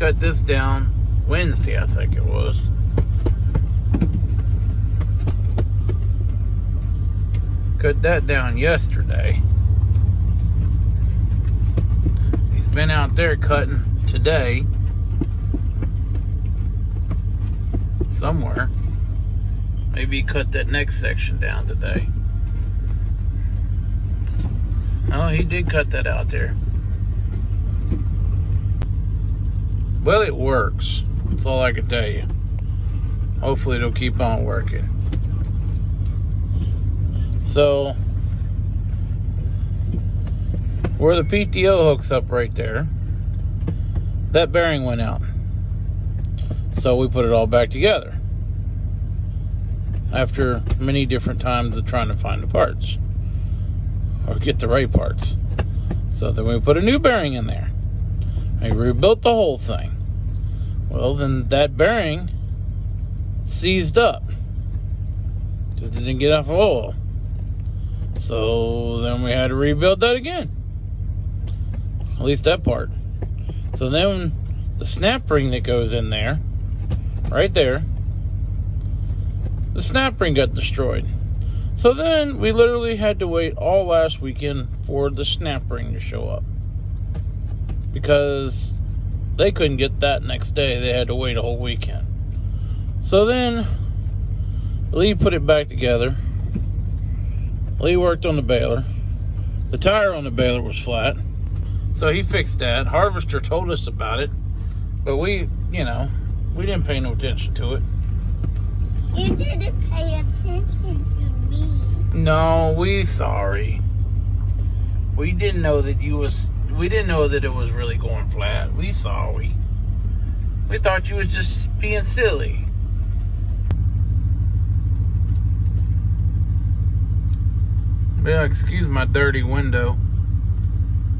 cut this down Wednesday, I think it was. Cut that down yesterday. He's been out there cutting today. Somewhere. Maybe he cut that next section down today. Oh, he did cut that out there. Well, it works. That's all I can tell you. Hopefully it'll keep on working. So, where the PTO hooks up right there, that bearing went out. So we put it all back together. After many different times of trying to find the parts. Or get the right parts. So then we put a new bearing in there. We rebuilt the whole thing. Well, then that bearing seized up. Just didn't get enough oil. So then we had to rebuild that again. At least that part. So then the snap ring that goes in there, right there, the snap ring got destroyed. So then we literally had to wait all last weekend for the snap ring to show up. Because they couldn't get that next day. They had to wait a whole weekend. So then Lee put it back together. Lee worked on the baler. The tire on the baler was flat. So he fixed that. Harvester told us about it. But we didn't pay no attention to it. You didn't pay attention to me. No, we sorry. We didn't know that it was really going flat. We sorry. We thought you was just being silly. Yeah, excuse my dirty window.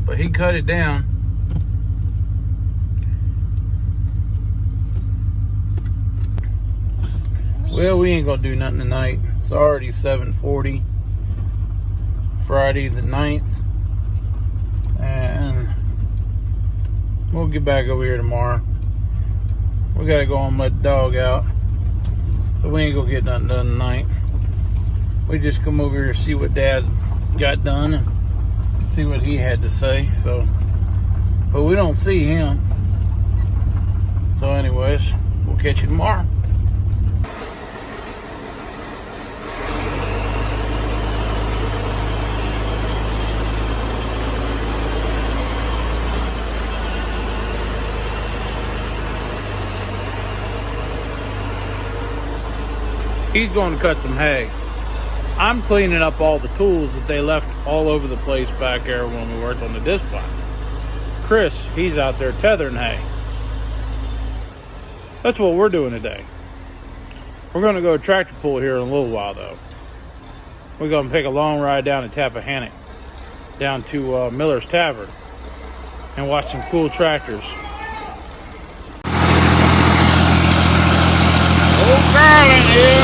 But he cut it down. Well, we ain't gonna do nothing tonight. It's already 7:40. Friday the 9th. And we'll get back over here tomorrow. We gotta go and let the dog out. So we ain't gonna get nothing done tonight. We just come over here and see what Dad got done and see what he had to say. So, but we don't see him. So anyways, we'll catch you tomorrow. He's going to cut some hay. I'm cleaning up all the tools that they left all over the place back there when we worked on the disc plow. Chris, he's out there tethering hay. That's what we're doing today. We're going to go tractor pull here in a little while though. We're going to take a long ride down to Tappahannock, down to Miller's Tavern, and watch some cool tractors. Old Garland here.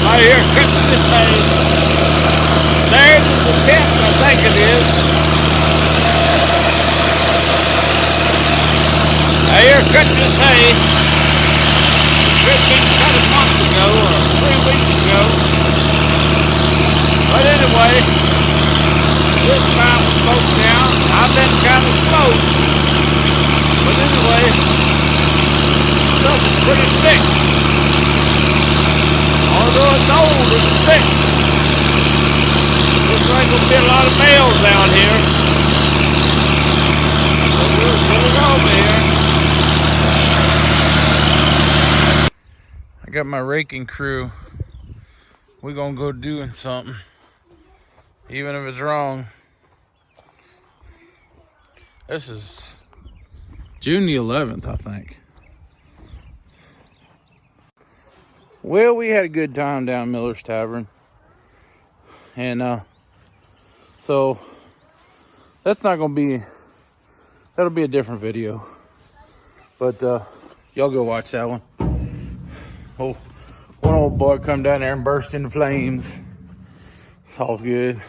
Out here cutting this hay. There's the 10th, I think it is. Out here cutting this hay. Should have been cut a month ago or 3 weeks ago. But anyway, this time was broke down. I've been kind of slow. But anyway, stuff is pretty thick. Although it's old, it's thick. Looks like there'll be a lot of bales down here. But we'll get it over here. I got my raking crew. We're gonna go doing something. Even if it's wrong. This is June the 11th, I think. Well, we had a good time down Miller's Tavern. And so that's not going to be, that'll be a different video. But y'all go watch that one. Oh, one old boy come down there and burst into flames. It's all good.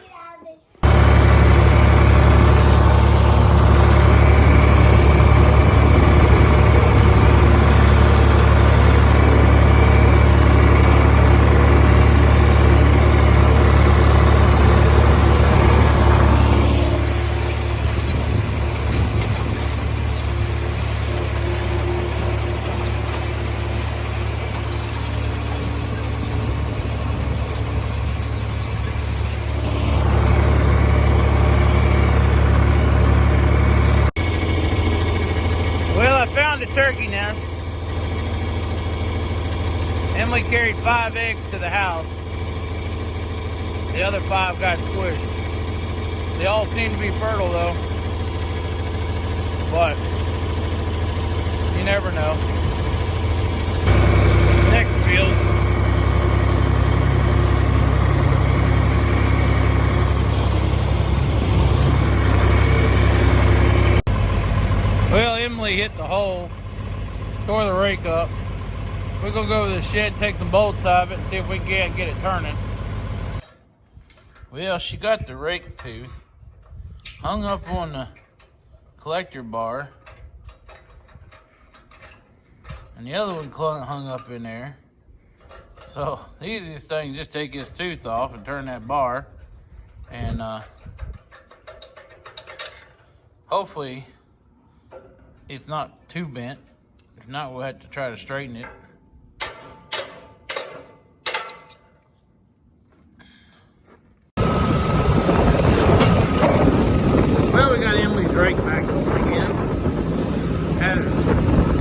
5 eggs to the house. The other 5 got squished. They all seem to be fertile though. But you never know. Next field. Well, Emily hit the hole, tore the rake up. We're gonna go to the shed, take some bolts out of it, and see if we can get it turning. Well, she got the rake tooth hung up on the collector bar, and the other one hung up in there. So the easiest thing is just take this tooth off and turn that bar, and hopefully it's not too bent. If not, we'll have to try to straighten it. Well, we got Emily's rake back going again. Had to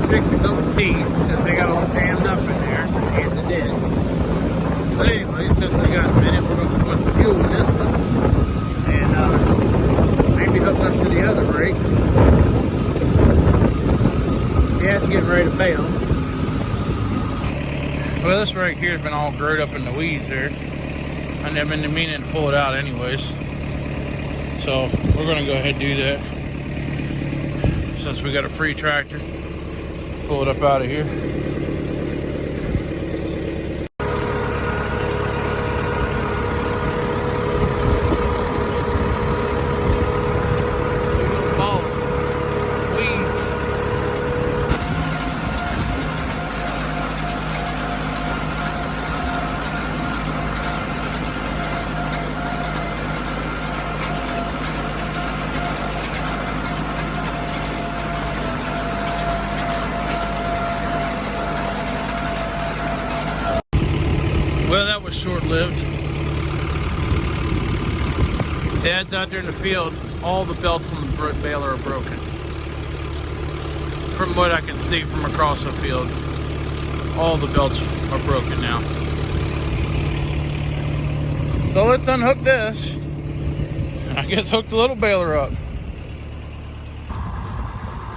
fix a couple teeth because they got all jammed up in there. She hit the ditch. But anyway, since we got a minute, we're going to put some fuel in this one and maybe hook up to the other rake. Yeah, it's getting ready to fail. Well, this rake here has been all growed up in the weeds there. I've been meaning to pull it out anyways. So we're going to go ahead and do that. Since we got a free tractor, pull it up out of here. Well, that was short-lived. Dad's out there in the field. All the belts on the baler are broken. From what I can see from across the field, all the belts are broken now. So let's unhook this. I guess hook the little baler up.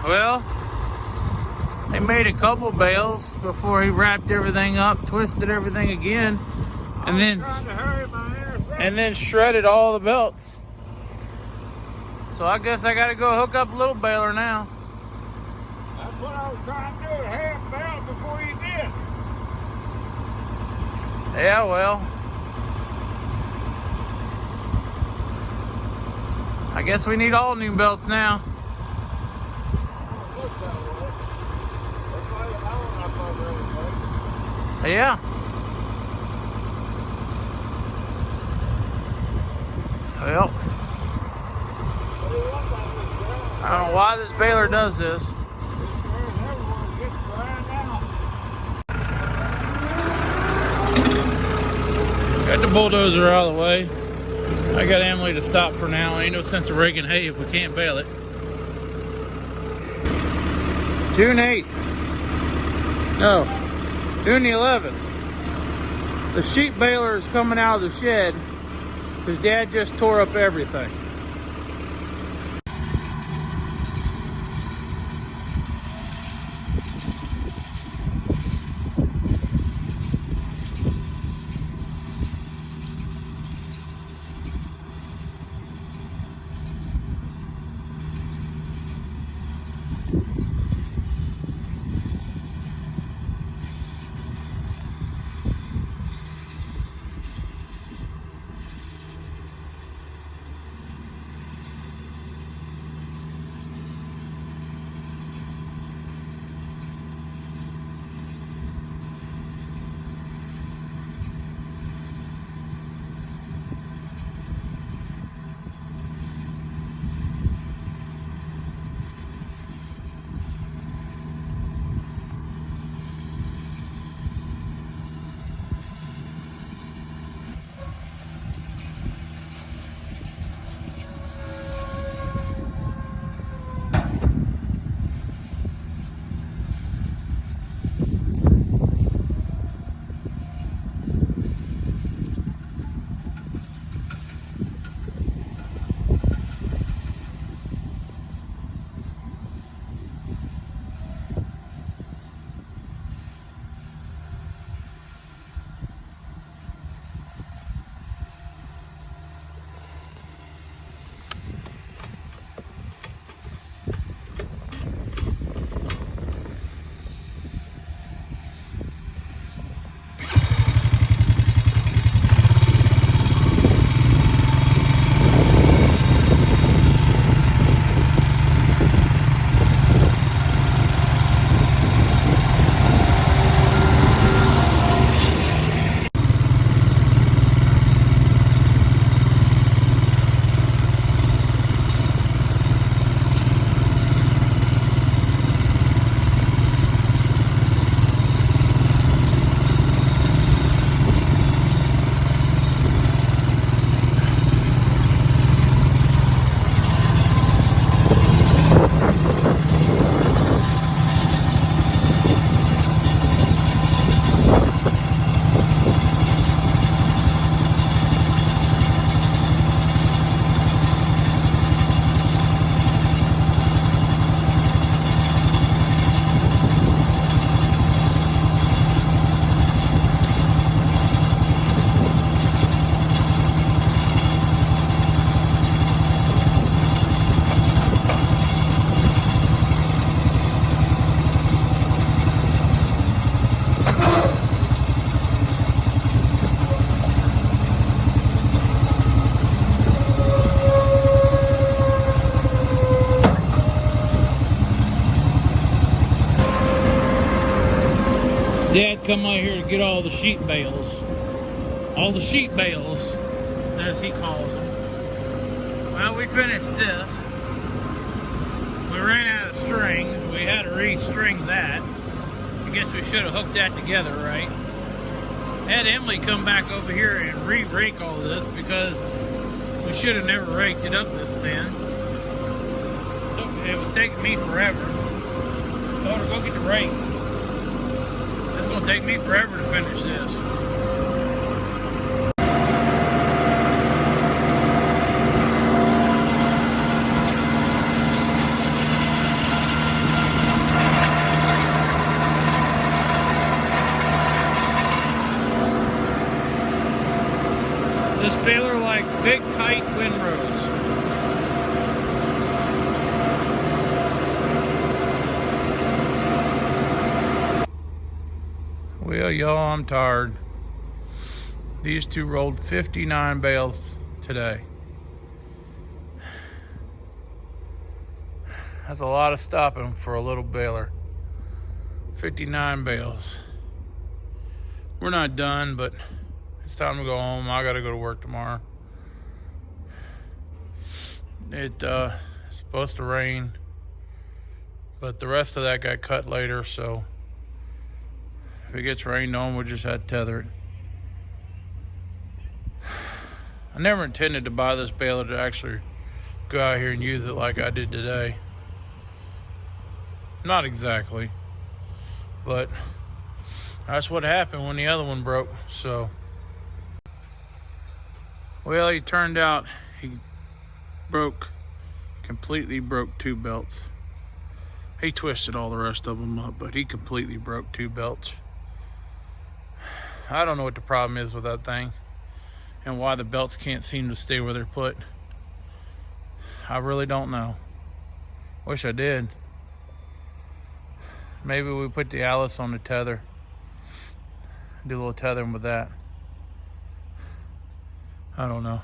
Well, they made a couple bales before he wrapped everything up, twisted everything again, and then shredded all the belts. So I guess I gotta go hook up a little baler now. That's what I was trying to do, a half belt before you did. Yeah, well, I guess we need all new belts now. Yeah. Well, I don't know why this baler does this. Got the bulldozer out of the way. I got Emily to stop for now. Ain't no sense of raking hay if we can't bale it. June 8th. No. June the 11th. The sheep baler is coming out of the shed because Dad just tore up everything. come out here to get all the sheep bales. All the sheep bales, as he calls them. Well, we finished this. We ran out of string. We had to re-string that. I guess we should have hooked that together, right? Had Emily come back over here and re-rake all this because we should have never raked it up this thin. So it was taking me forever. Told her, go get the rake. It's gonna take me forever to finish this. This baler likes big, tight windrows. Well, y'all, I'm tired. These two rolled 59 bales today. That's a lot of stopping for a little baler. 59 bales. We're not done, but it's time to go home. I gotta go to work tomorrow. It's supposed to rain, but the rest of that got cut later, so if it gets rained on, we'll just have to tether it. I never intended to buy this baler to actually go out here and use it like I did today. Not exactly, but that's what happened when the other one broke, so. Well, he turned out he completely broke two belts. He twisted all the rest of them up, but he completely broke two belts. I don't know what the problem is with that thing and why the belts can't seem to stay where they're put. I really don't know. Wish I did. Maybe we put the Alice on the tether. Do a little tethering with that. I don't know.